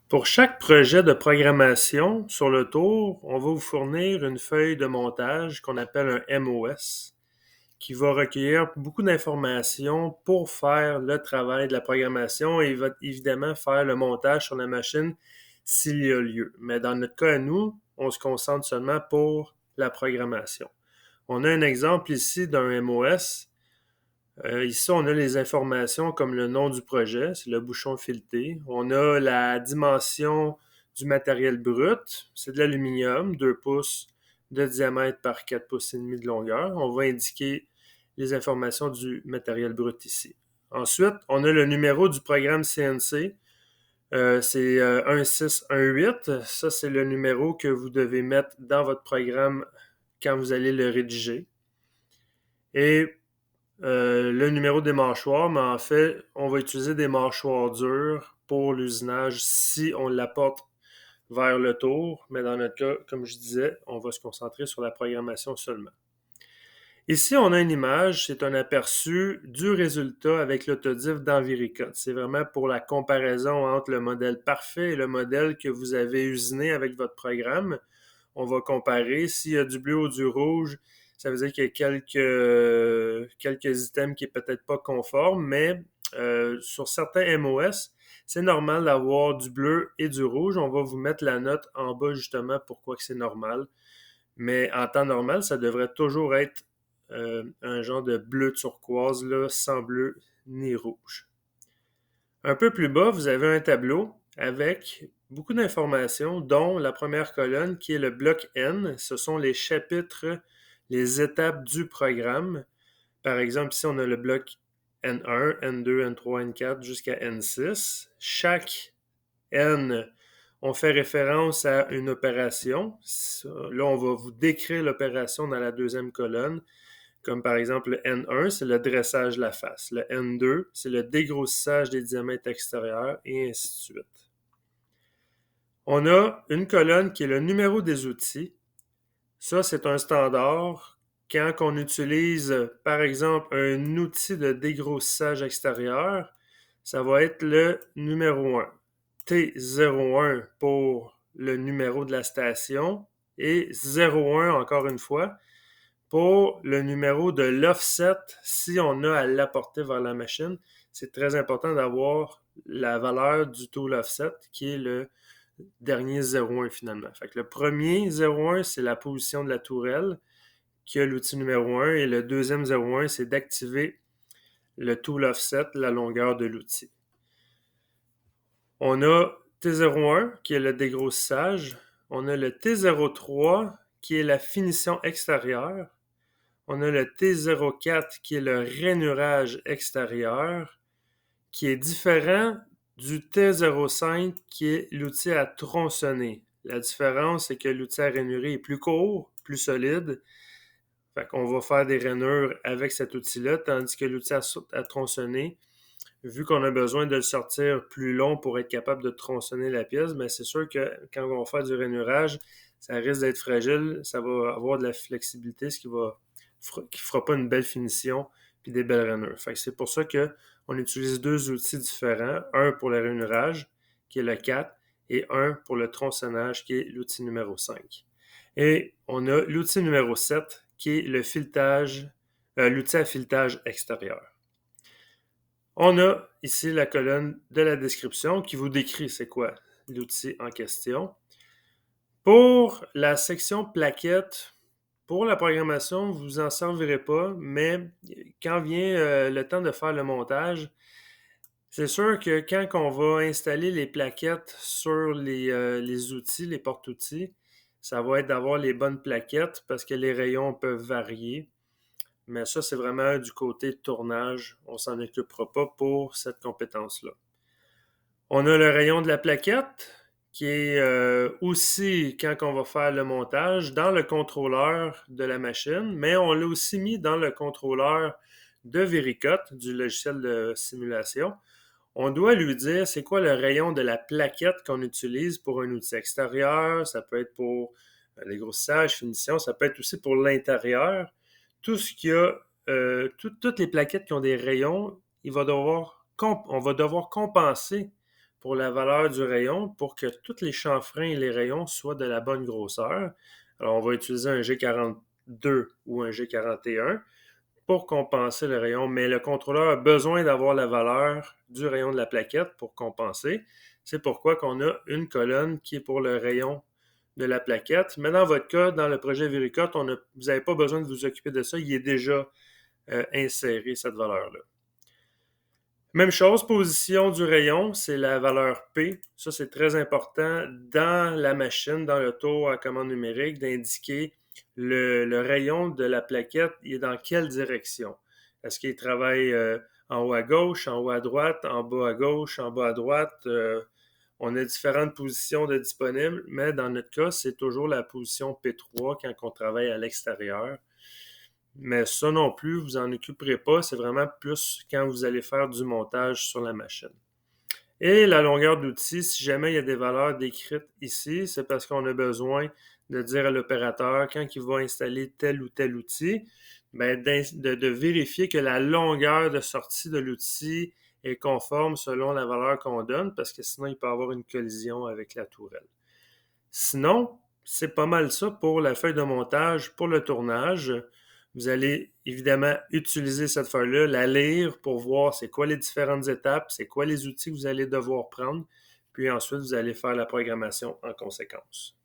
Pour chaque projet de programmation sur le tour, on va vous fournir une feuille de montage qu'on appelle un MOS qui va recueillir beaucoup d'informations pour faire le travail de la programmation et il va évidemment faire le montage sur la machine s'il y a lieu. Mais dans notre cas à nous, on se concentre seulement pour la programmation. On a un exemple ici d'un MOS. Ici, on a les informations comme le nom du projet, c'est le bouchon fileté. On a la dimension du matériel brut, c'est de l'aluminium, 2 pouces de diamètre par 4 pouces et demi de longueur. On va indiquer les informations du matériel brut ici. Ensuite, on a le numéro du programme CNC. C'est 1618. Ça, c'est le numéro que vous devez mettre dans votre programme quand vous allez le rédiger. Et le numéro des mâchoires, mais en fait, on va utiliser des mâchoires dures pour l'usinage si on l'apporte vers le tour. Mais dans notre cas, comme je disais, on va se concentrer sur la programmation seulement. Ici, on a une image, c'est un aperçu du résultat avec l'autodiff d'Enviricode. C'est vraiment pour la comparaison entre le modèle parfait et le modèle que vous avez usiné avec votre programme. On va comparer. S'il y a du bleu ou du rouge, ça veut dire qu'il y a quelques items qui ne sont peut-être pas conformes, mais sur certains MOS, c'est normal d'avoir du bleu et du rouge. On va vous mettre la note en bas justement pourquoi que c'est normal. Mais en temps normal, ça devrait toujours être un genre de bleu turquoise, là, sans bleu ni rouge. Un peu plus bas, vous avez un tableau avec beaucoup d'informations, dont la première colonne qui est le bloc N. Ce sont les chapitres, les étapes du programme. Par exemple, ici, on a le bloc N1, N2, N3, N4 jusqu'à N6. Chaque N, on fait référence à une opération. Là, on va vous décrire l'opération dans la deuxième colonne. Comme par exemple le N1, c'est le dressage de la face. Le N2, c'est le dégrossissage des diamètres extérieurs et ainsi de suite. On a une colonne qui est le numéro des outils. Ça, c'est un standard. Quand on utilise, par exemple, un outil de dégrossissage extérieur, ça va être le numéro 1. T01 pour le numéro de la station et 01, encore une fois, pour le numéro de l'offset si on a à l'apporter vers la machine. C'est très important d'avoir la valeur du tool offset qui est le dernier 0,1 finalement. Fait que le premier 0,1, c'est la position de la tourelle qui a l'outil numéro 1 et le deuxième 0,1, c'est d'activer le tool offset, la longueur de l'outil. On a T01 qui est le dégrossissage. On a le T03 qui est la finition extérieure. On a le T04 qui est le rainurage extérieur, qui est différent du T05 qui est l'outil à tronçonner. La différence, c'est que l'outil à rainurer est plus court, plus solide. Fait qu'on va faire des rainures avec cet outil-là, tandis que l'outil à tronçonner, vu qu'on a besoin de le sortir plus long pour être capable de tronçonner la pièce, mais c'est sûr que quand on va faire du rainurage, ça risque d'être fragile, ça va avoir de la flexibilité, ce qui fera pas une belle finition puis des belles rainures. Fait que c'est pour ça qu'on utilise deux outils différents, un pour le rainurage, qui est le 4, et un pour le tronçonnage, qui est l'outil numéro 5. Et on a l'outil numéro 7, qui est le filetage, l'outil à filetage extérieur. On a ici la colonne de la description qui vous décrit c'est quoi l'outil en question. Pour la section plaquettes, pour la programmation, vous n'en servirez pas, mais quand vient le temps de faire le montage, c'est sûr que quand on va installer les plaquettes sur les outils, les porte-outils, ça va être d'avoir les bonnes plaquettes parce que les rayons peuvent varier. Mais ça, c'est vraiment du côté tournage. On ne s'en occupera pas pour cette compétence-là. On a le rayon de la plaquette qui est aussi, quand on va faire le montage, dans le contrôleur de la machine, mais on l'a aussi mis dans le contrôleur de Vericut, du logiciel de simulation. On doit lui dire c'est quoi le rayon de la plaquette qu'on utilise pour un outil extérieur, ça peut être pour dégrossissage, finition, ça peut être aussi pour l'intérieur. Tout ce qui a, toutes les plaquettes qui ont des rayons, on va devoir compenser pour la valeur du rayon pour que tous les chanfreins et les rayons soient de la bonne grosseur. Alors, on va utiliser un G42 ou un G41 pour compenser le rayon, mais le contrôleur a besoin d'avoir la valeur du rayon de la plaquette pour compenser. C'est pourquoi on a une colonne qui est pour le rayon de la plaquette. Mais dans votre cas, dans le projet Vericut, vous n'avez pas besoin de vous occuper de ça. Il est déjà inséré, cette valeur-là. Même chose, position du rayon, c'est la valeur P. Ça, c'est très important dans la machine, dans le tour à commande numérique, d'indiquer le rayon de la plaquette, il est dans quelle direction. Est-ce qu'il travaille en haut à gauche, en haut à droite, en bas à gauche, en bas à droite? On a différentes positions de disponibles, mais dans notre cas, c'est toujours la position P3 quand on travaille à l'extérieur. Mais ça non plus, vous en occuperez pas. C'est vraiment plus quand vous allez faire du montage sur la machine. Et la longueur d'outil, si jamais il y a des valeurs décrites ici, c'est parce qu'on a besoin de dire à l'opérateur, quand il va installer tel ou tel outil, de vérifier que la longueur de sortie de l'outil est conforme selon la valeur qu'on donne, parce que sinon, il peut y avoir une collision avec la tourelle. Sinon, c'est pas mal ça pour la feuille de montage, pour le tournage. Vous allez évidemment utiliser cette feuille-là, la lire pour voir c'est quoi les différentes étapes, c'est quoi les outils que vous allez devoir prendre, puis ensuite vous allez faire la programmation en conséquence.